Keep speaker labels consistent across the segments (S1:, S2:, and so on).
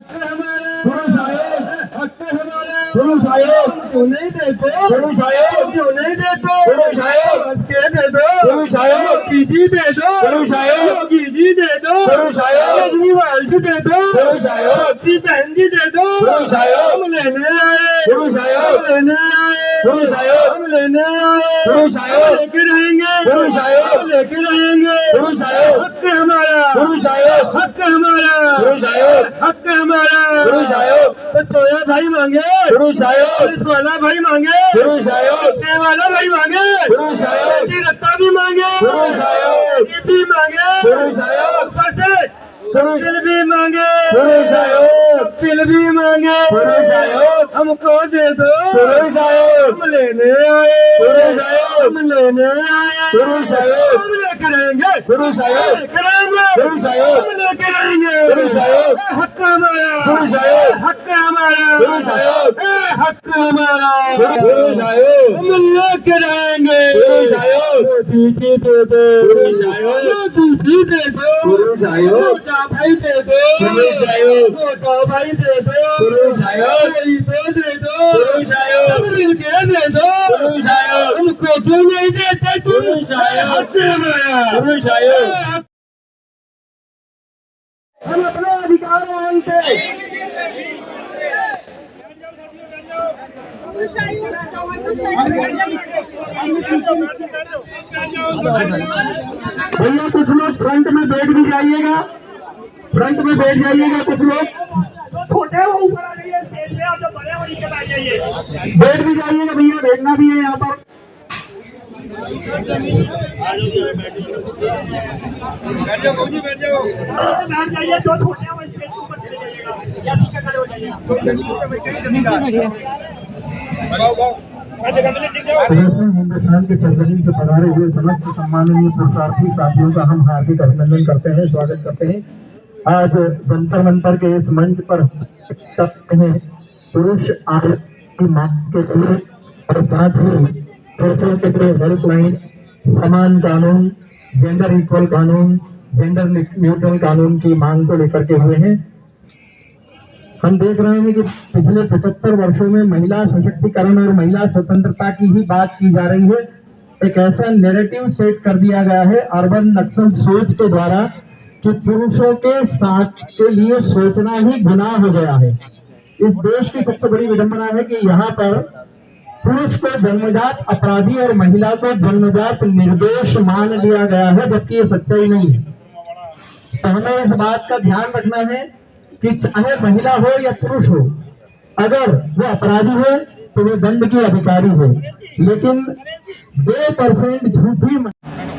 S1: गुरु साहिब क्यों नहीं देते, गुरु साहिब क्यों नहीं देते, गुरु साहिब के दे दो, गुरु साहिब कीजी दे दो, गुरु साहिब कीजी दे दो, गुरु साहिब केजरीवाल जी दे दो, गुरु साहिब अपनी बहन जी दे दो, गुरु साहिब हम लेने आए, गुरु साहिब लेने आए, गुरु साहिब हम लेने आए, गुरु साहिब लेके रहेंगे, गुरु साहिब लेके रहेंगे, गुरु साहिब हक है हमारा, गुरु साहिब हक है हमारा, गुरु साहिब हक है हमारा, गुरु साहिब तो भाई मांगे, गुरु साहिब वाला भाई मांगे, गुरु साहिब वाला भाई मांगे, गुरु साहिब रत्ता भी मांगे, गुरु साहिब भी मांगे, गुरु साहिब ऊपर से दिल भी मांगे, गुरु साहिब दिल भी मांगे, गुरु साहिब हमको दे दो, गुरु साहिब हम लेने आए, गुरु साहिब हम लेने आए, गुरु साहिब हम लेके रहेंगे, गुरु साहिब करेंगे, गुरु साहिब हम लेके रहेंगे, गुरु साहिब हक हमारा, गुरु साहिब हक हमारा, गुरु साहिब हक हमारा, गुरु साहिब हम लेके रहेंगे, गुरु साहिब दीदी दे दो, गुरु साहिब दीदी दे दो, गुरु साहिब भाई दे दो, गुरु साहिब मोटा भाई दे दो, गुरु साहिब दे दो, गुरु साहिब सब मिलके दे दो, गुरु साहिब हमको क्यों नहीं देते, गुरु साहिब गुरु साहिब हम अपना अधिकार मांगते, भैया कुछ लोग फ्रंट में बैठ भी जाइएगा, फ्रंट में बैठ जाइएगा, कुछ लोग छोटे वो ऊपर आ जाइए स्टेज पे, और जो बड़े वो नीचे आ जाइए, बैठ भी जाइएगा भैया, बैठना भी है यहाँ पर, बैठ जाइए, जो छोटे हैं वो स्टेज के ऊपर चले जाइएगा या नीचे खड़े हो जाइएगा।
S2: हिंदुस्तान के सरजमीन से पधारे हुए समस्त सम्माननीय पुरुषार्थी साथियों का हम हार्दिक अभिनंदन करते हैं, स्वागत करते हैं। आज जंतर मंतर के इस मंच पर हैं पुरुष आयोग की मांग के लिए और साथ ही औरतों के लिए हेल्पलाइन, समान कानून, जेंडर इक्वल कानून, जेंडर न्यूट्रल कानून की मांग को लेकर के हुए हैं। हम देख रहे हैं कि पिछले 75 वर्षों में महिला सशक्तिकरण और महिला स्वतंत्रता की ही बात की जा रही है। एक ऐसा नैरेटिव सेट कर दिया गया है अर्बन नक्सल सोच के द्वारा कि पुरुषों के साथ के लिए सोचना ही गुनाह हो गया है। इस देश की सबसे बड़ी विडंबना है कि यहाँ पर पुरुष को जन्मजात अपराधी और महिला को जन्मजात निर्दोष मान लिया गया है, जबकि ये सच्चाई नहीं है। तो हमें इस बात का ध्यान रखना है कि चाहे महिला हो या पुरुष हो, अगर वो अपराधी है तो वो दंड की अधिकारी है, लेकिन 2% झूठी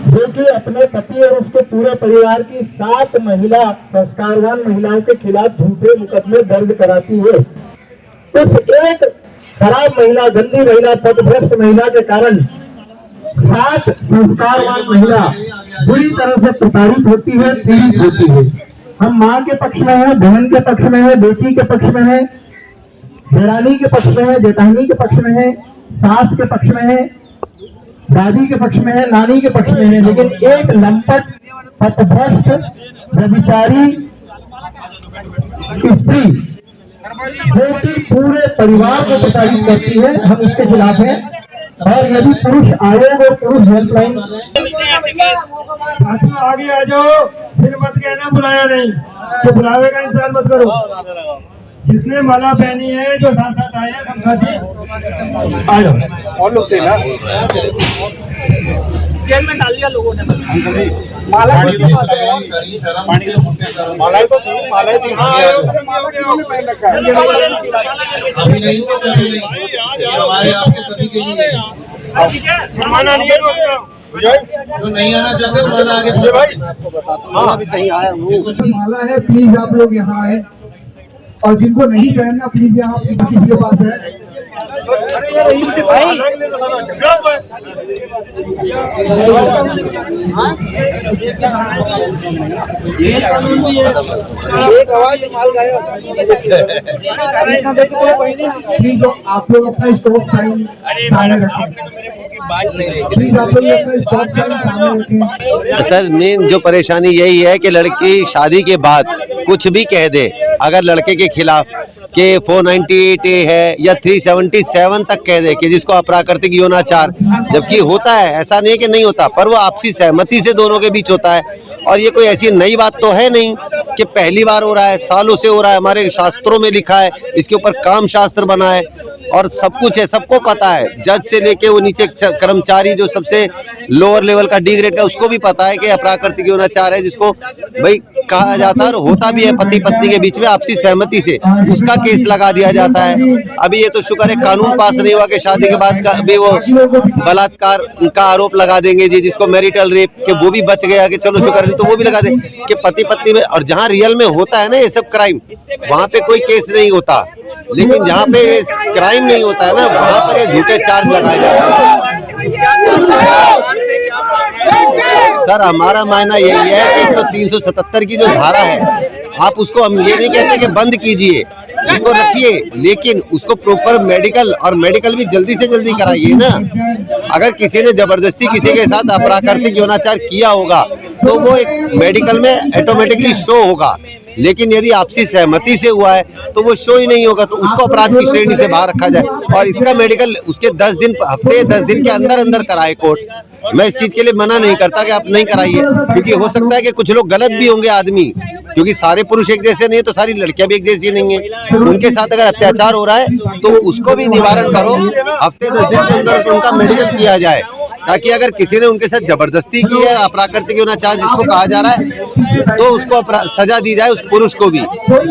S2: जो कि अपने पति और उसके पूरे परिवार की 7 महिला संस्कारवान महिलाओं के खिलाफ झूठे मुकदमे दर्ज कराती है, उस एक खराब महिला, गंदी महिला, पदभ्रष्ट महिला के कारण 7 संस्कारवान महिला बुरी तरह से प्रताड़ित होती है, पीड़ित होती है। हम माँ के पक्ष में है, बहन के पक्ष में है, बेटी के पक्ष में है, देरानी के पक्ष में है, जेठानी के पक्ष में है, सास के पक्ष में है, दादी के पक्ष में है, नानी के पक्ष में है, लेकिन एक लंपट पथभ्रष्ट व्यभिचारी स्त्री जो कि पूरे परिवार को प्रताड़ित करती है, हम इसके खिलाफ हैं। और यदि पुरुष आयोग और पुरुष हेल्पलाइन
S1: साथियों आगे आ जाओ, फिर मत कहना बुलाया नहीं, तो बुलावे का इंतजार मत करो। जिसने माला पहनी है, जो साथ साथ आए हैं सब साथी आ जाओ।
S3: और लोग थे ना,
S1: जेल में डाल दिया लोगों ने
S3: माला तो थी, माला थी, पहन रखा है।
S1: जुर्माना नहीं है
S2: जो नहीं आना चाहते वो आगे
S3: भाई
S2: हाँ
S3: अभी कहीं आया हूँ।
S4: माला है, प्लीज आप लोग यहाँ आए, और जिनको नहीं पहनना प्लीज यहाँ किसी के पास है।
S3: एक आवाज माल गाया।
S4: प्लीज आप लोग अपना स्टॉप साइन सामने रखें। प्लीज आप लोग अपना स्टॉप साइन सामने रखें।
S5: सर मेन जो परेशानी यही है कि लड़की शादी के बाद कुछ भी कह दे अगर लड़के के खिलाफ के 498A है या 377 तक कह दे कि जिसको अप्राकृतिक यौनाचार, जबकि होता है, ऐसा नहीं है कि नहीं होता, पर वो आपसी सहमति से दोनों के बीच होता है। और ये कोई ऐसी नई बात तो है नहीं कि पहली बार हो रहा है, सालों से हो रहा है, हमारे शास्त्रों में लिखा है, इसके ऊपर काम शास्त्र बना है और सब कुछ है, सबको पता है, जज से लेके वो नीचे कर्मचारी जो सबसे लोअर लेवल का डी ग्रेड का, उसको भी पता है कि अप्राकृतिक यौनाचार है, जिसको भाई कहा जाता है और होता भी है पति पत्नी के बीच में आपसी सहमति से, उसका केस लगा दिया जाता है। अभी ये तो शुक्र है कानून पास नहीं हुआ कि शादी के बाद का भी वो बलात्कार का आरोप लगा देंगे जी, जिसको मैरिटल रेप के, वो भी बच गया कि चलो शुक्र है, तो वो भी लगा दे कि पति पत्नी में। और जहाँ रियल में होता है ना ये सब क्राइम, वहाँ पे कोई केस नहीं होता, लेकिन जहाँ पे क्राइम नहीं होता है ना, वहाँ पर ये झूठे चार्ज लगाए जाते हैं। सर हमारा मानना यही है कि तो 377 की जो धारा है, आप उसको, हम ये नहीं कहते कि बंद कीजिए, उसको रखिए, लेकिन उसको प्रॉपर मेडिकल, और मेडिकल भी जल्दी से जल्दी कराइए ना। अगर किसी ने जबरदस्ती किसी के साथ अप्राकृतिक यौनाचार किया होगा तो वो एक मेडिकल में ऑटोमेटिकली शो होगा, लेकिन यदि आपसी सहमति से हुआ है तो वो शो ही नहीं होगा, तो उसको अपराध की श्रेणी से बाहर रखा जाए और इसका मेडिकल उसके 10 दिन, हफ्ते 10 दिन के अंदर अंदर कराए कोर्ट। मैं इस चीज के लिए मना नहीं करता कि आप नहीं कराइए, क्योंकि हो सकता है कि कुछ लोग गलत भी होंगे आदमी, क्योंकि सारे पुरुष एक जैसे नहीं, तो सारी लड़कियां भी एक जैसी नहीं है। उनके साथ अगर अत्याचार हो रहा है तो उसको भी निवारण करो, हफ्ते 10 दिन के अंदर उनका मेडिकल किया जाए, ताकि अगर किसी ने उनके साथ जबरदस्ती की है, अप्राकृतिक यौनाचार जिसको कहा जा रहा है, तो उसको सजा दी जाए उस पुरुष को भी।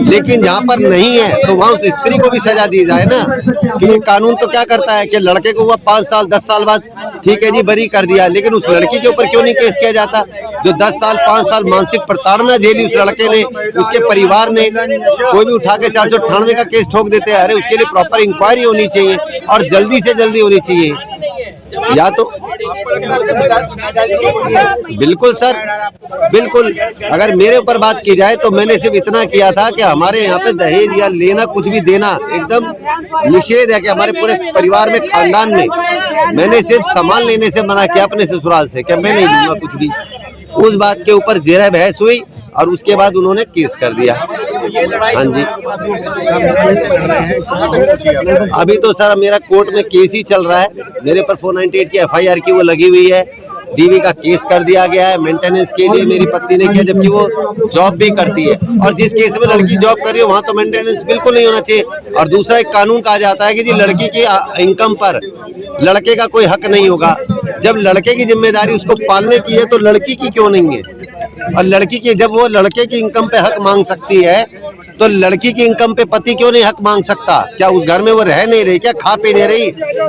S5: लेकिन जहाँ पर नहीं है तो वहाँ उस स्त्री को भी सजा दी जाए ना, क्योंकि कानून तो क्या करता है कि लड़के को हुआ 5 साल 10 साल बाद ठीक है जी बरी कर दिया, लेकिन उस लड़की के ऊपर क्यों नहीं केस किया जाता जो 10 साल 5 साल मानसिक प्रताड़ना झेली उस लड़के ने, उसके परिवार ने, कोई भी उठा के 498 का केस ठोक देते हैं। अरे उसके लिए प्रॉपर इंक्वायरी होनी चाहिए और जल्दी से जल्दी होनी चाहिए, या तो बिल्कुल सर, बिल्कुल। अगर मेरे ऊपर बात की जाए तो मैंने सिर्फ इतना किया था कि हमारे यहाँ पे दहेज या लेना, कुछ भी देना एकदम निषेध है, कि हमारे पूरे परिवार में, खानदान में, मैंने सिर्फ सामान लेने से मना किया अपने ससुराल से, कि मैं नहीं दूंगा कुछ भी। उस बात के ऊपर जेरा बहस हुई और उसके बाद उन्होंने केस कर दिया। हाँ जी, अभी तो सर मेरा कोर्ट में केस ही चल रहा है, मेरे पर 498 की FIR की वो लगी हुई है, DV का केस कर दिया गया है। मेंटेनेंस के लिए मेरी पत्नी ने किया, जबकि वो जॉब भी करती है, और जिस केस में लड़की जॉब कर रही है वहाँ तो मेंटेनेंस बिल्कुल नहीं होना चाहिए। और दूसरा एक कानून कहा जाता है कि जी लड़की की इनकम पर लड़के का कोई हक नहीं होगा। जब लड़के की जिम्मेदारी उसको पालने की है तो लड़की की क्यों नहीं है? और लड़की की, जब वो लड़के की इनकम पे हक मांग सकती है तो लड़की की इनकम पे पति क्यों नहीं हक मांग सकता? क्या उस घर में वो रह नहीं रही, क्या खा पी नहीं रही?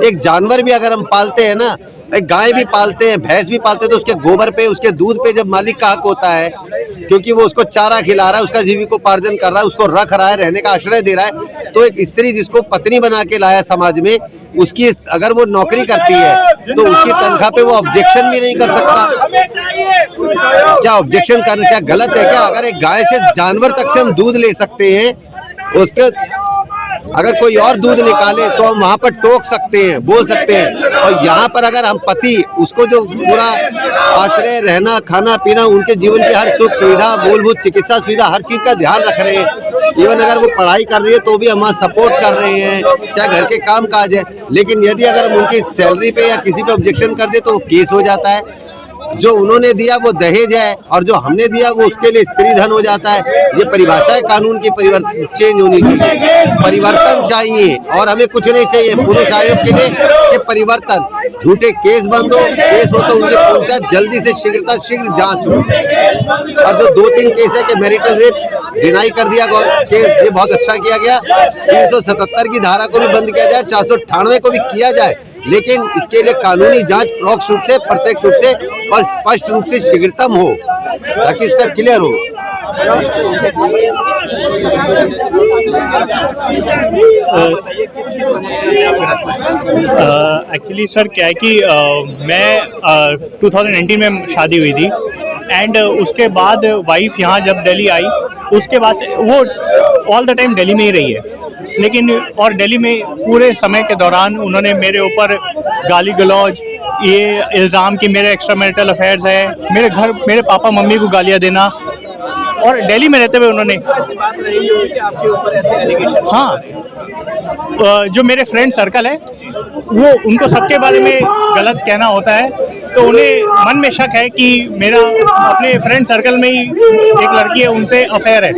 S5: एक जानवर भी अगर हम पालते हैं ना, एक गाय भी पालते हैं, भैंस भी पालते हैं, तो उसके गोबर पे, उसके दूध पे जब मालिक का हक होता है, क्योंकि वो उसको चारा खिला रहा है, उसका जीविकोपार्जन कर रहा है, उसको रख रहा है, रहने का आश्रय दे रहा है। तो एक स्त्री जिसको पत्नी बना के लाया समाज में, उसकी अगर वो नौकरी करती है तो उसकी तनख्वाह पे वो ऑब्जेक्शन भी नहीं कर सकता। क्या ऑब्जेक्शन करना क्या गलत है क्या? अगर एक गाय से, जानवर तक से हम दूध ले सकते हैं, उसके अगर कोई और दूध निकाले तो हम वहाँ पर टोक सकते हैं, बोल सकते हैं। और यहाँ पर अगर हम पति, उसको जो पूरा आश्रय, रहना, खाना पीना, उनके जीवन की हर सुख सुविधा, मूलभूत चिकित्सा सुविधा, हर चीज़ का ध्यान रख रहे हैं। इवन अगर वो पढ़ाई कर रही है तो भी हम सपोर्ट कर रहे हैं, चाहे घर के काम काज है। लेकिन यदि अगर हम उनकी सैलरी पे या किसी पे ऑब्जेक्शन कर दे तो केस हो जाता है। जो उन्होंने दिया वो दहेज है और जो हमने दिया वो उसके लिए स्त्री धन हो जाता है। ये परिभाषा है कानून की, परिवर्तन चेंज होनी चाहिए, परिवर्तन चाहिए। और हमें कुछ नहीं चाहिए पुरुष आयोग के लिए कि परिवर्तन, झूठे केस बंद हो, केस हो तो उनके पूछताछ जल्दी से शीघ्र जांच हो। और जो 2-3 केस है कि मैरिटल रेप डिनाई कर दिया केस, ये बहुत अच्छा किया गया। 377 की धारा को भी बंद किया जाए, 498 को भी किया जाए, लेकिन इसके लिए कानूनी जांच परोक्ष रूप से, प्रत्यक्ष रूप से और स्पष्ट रूप से शीघ्रतम हो, ताकि इसका क्लियर हो।
S6: एक्चुअली सर क्या है कि मैं 2019 में शादी हुई थी, एंड उसके बाद वाइफ यहाँ जब दिल्ली आई, उसके बाद वो ऑल द टाइम दिल्ली में ही रही है। लेकिन और दिल्ली में पूरे समय के दौरान उन्होंने मेरे ऊपर गाली गलौज, ये इल्ज़ाम कि मेरे एक्स्ट्रा मैरिटल अफेयर्स है, मेरे घर मेरे पापा मम्मी को गालियाँ देना, और दिल्ली में रहते हुए उन्होंने हाँ जो मेरे फ्रेंड सर्कल है वो उनको सबके बारे में गलत कहना होता है, तो उन्हें मन में शक है कि मेरा अपने फ्रेंड सर्कल में ही एक लड़की है उनसे अफेयर है।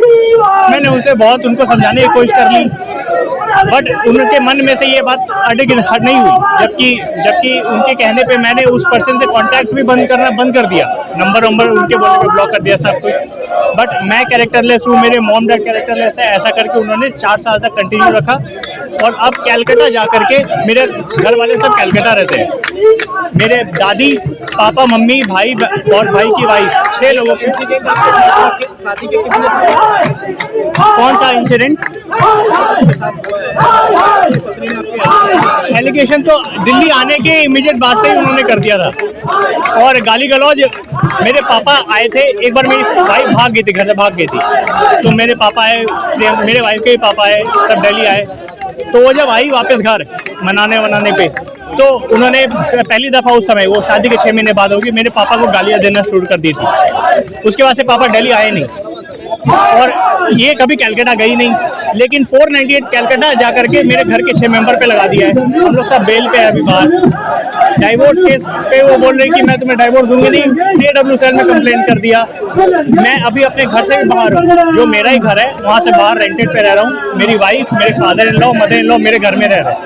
S6: मैंने उनसे बहुत उनको समझाने की कोशिश कर ली, बट उनके मन में से ये बात हट नहीं हुई, जबकि उनके कहने पे मैंने उस पर्सन से कांटेक्ट भी बंद कर दिया, नंबर उनके बोलने पे ब्लॉक कर दिया सब कुछ। बट मैं कैरेक्टरलेस हूँ, मेरे मॉम डैड कैरेक्टरलेस है, ऐसा करके उन्होंने 4 साल तक कंटिन्यू रखा। और अब कैलकाटा जा करके मेरे घर वाले सब कैलकाटा रहते हैं, मेरे दादी, पापा, मम्मी, भाई और भाई की वाइफ, 6 लोगों के।
S3: शादी के कितने
S6: कौन सा इंसिडेंट? एलिगेशन तो दिल्ली आने के इमीडिएट बाद से ही उन्होंने कर दिया था, और गाली गलौज। मेरे पापा आए थे एक बार, मेरी वाइफ भाग गई थी, घर से भाग गई थी, तो मेरे पापा आए, मेरे वाइफ के भी पापा आए, सब दिल्ली आए। तो वो जब आई वापस घर मनाने पे, तो उन्होंने पहली दफ़ा उस समय, वो शादी के 6 महीने बाद होगी, मेरे पापा को गालियाँ देना शुरू कर दी थी। उसके बाद से पापा दिल्ली आए नहीं, और ये कभी कैलकाटा गई नहीं। लेकिन 498 कैलकाटा जा करके मेरे घर के 6 मेंबर पे लगा दिया है। हम लोग सब बेल पे है अभी बाहर। डाइवोर्स केस पे वो बोल रही कि मैं तुम्हें डाइवोर्स दूंगी नहीं, CAW सेल में कंप्लेंट कर दिया। मैं अभी अपने घर से भी बाहर हूँ, जो मेरा ही घर है वहाँ से बाहर रेंटेड पे रह रहा हूँ। मेरी वाइफ, मेरे father in law, mother in law मेरे घर में रह रहे हैं।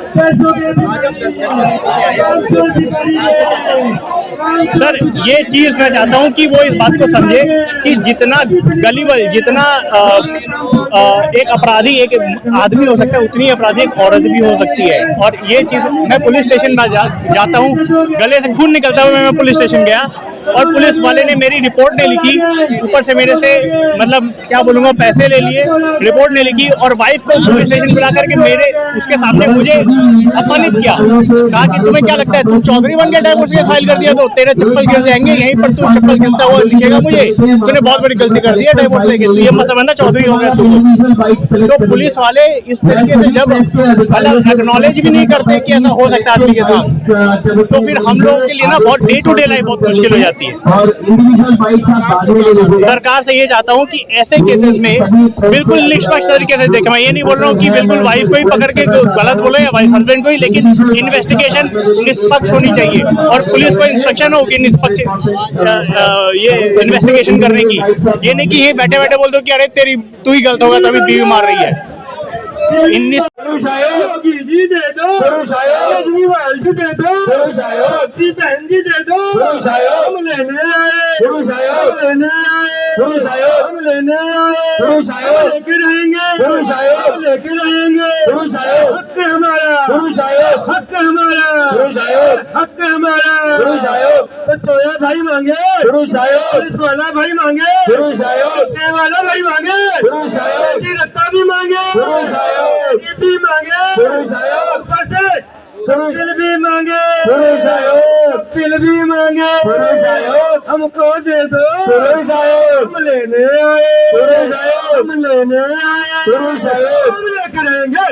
S6: सर ये चीज़ मैं चाहता हूँ कि वो इस बात को समझे कि जितना गलीबल, जितना एक अपराधी एक आदमी हो सकता है, उतनी अपराधी एक औरत भी हो सकती है। और ये चीज़ मैं पुलिस स्टेशन में जाता हूँ, गले से खून निकलता हुआ मैं पुलिस स्टेशन गया, और पुलिस वाले ने मेरी रिपोर्ट नहीं लिखी, ऊपर से मेरे से मतलब क्या बोलूँगा पैसे ले लिए, रिपोर्ट नहीं लिखी, और वाइफ को पुलिस स्टेशन बुला करके मेरे उसके सामने मुझे अपमानित किया। कहा कि तुम्हें क्या लगता है, तुम चौधरी बन के डाइवोर्स केस फाइल कर दिया तो तेरे चप्पल गिर जाएंगे, यहीं पर तू चप्पल गिरता हुआ दिखेगा मुझे, तूने बहुत बड़ी गलती कर दी है डाइवोर्स लेके, तो ये मत समझना चौधरी हो गया तू। तो पुलिस वाले इस तरीके से जब मतलब एक्नॉलेज भी नहीं करते कि ऐसा हो सकता है आदमी के साथ, तो फिर हम लोगों के लिए ना बहुत डे टू डे लाइफ बहुत मुश्किल हो जाती है।
S2: और इंडिविजुअल बाइक
S6: सरकार से ये चाहता हूँ कि ऐसे केसेस में बिल्कुल निष्पक्ष तरीके से देखें। मैं ये नहीं बोल रहा हूँ कि बिल्कुल वाइफ को ही पकड़ के गलत बोले या वाइफ हस्बैंड को ही, लेकिन इन्वेस्टिगेशन निष्पक्ष होनी चाहिए और पुलिस को इंस्ट्रक्शन हो कि निष्पक्ष ये इन्वेस्टिगेशन करने की। ये नहीं कि ये बैठे बैठे बोल दो कि अरे तेरी तू ही गलत होगा तभी बीवी मार रही है।
S1: योगी जी दे दो, केजरीवाल जी दे दो, अपनी बहन जी दे दो, हम लेने आए, हम लेने आए, लेके रहेंगे, लेके रहेंगे। हक है हमारा, हक है हमारा, हक है हमारा। सोया भाई मांगे, वाला भाई मांगे, वाला भाई मांगे, रत्ता भी मांगे, भी मांगे, ऊपर से दिल भी मांगे, दिल भी मांगे, हमको दे दो, हम लेने आए, हम लेने आए, हम लेके रहेंगे,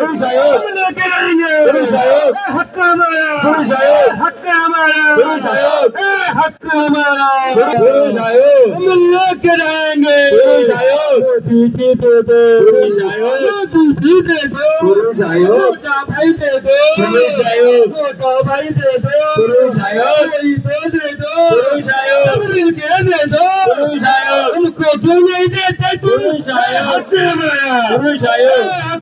S1: हम लेके रहेंगे। हक हमारा, हक हमारा, हक हमारा, हम लेके रहेंगे। मोदी जी दे दो, मोदी जी दे दो, भाई दे दो, मोटा भाई दे दो, कोई तो दे दो, सब मिलके दे दो, हमको क्यों नहीं देते तुम? हक हमारा।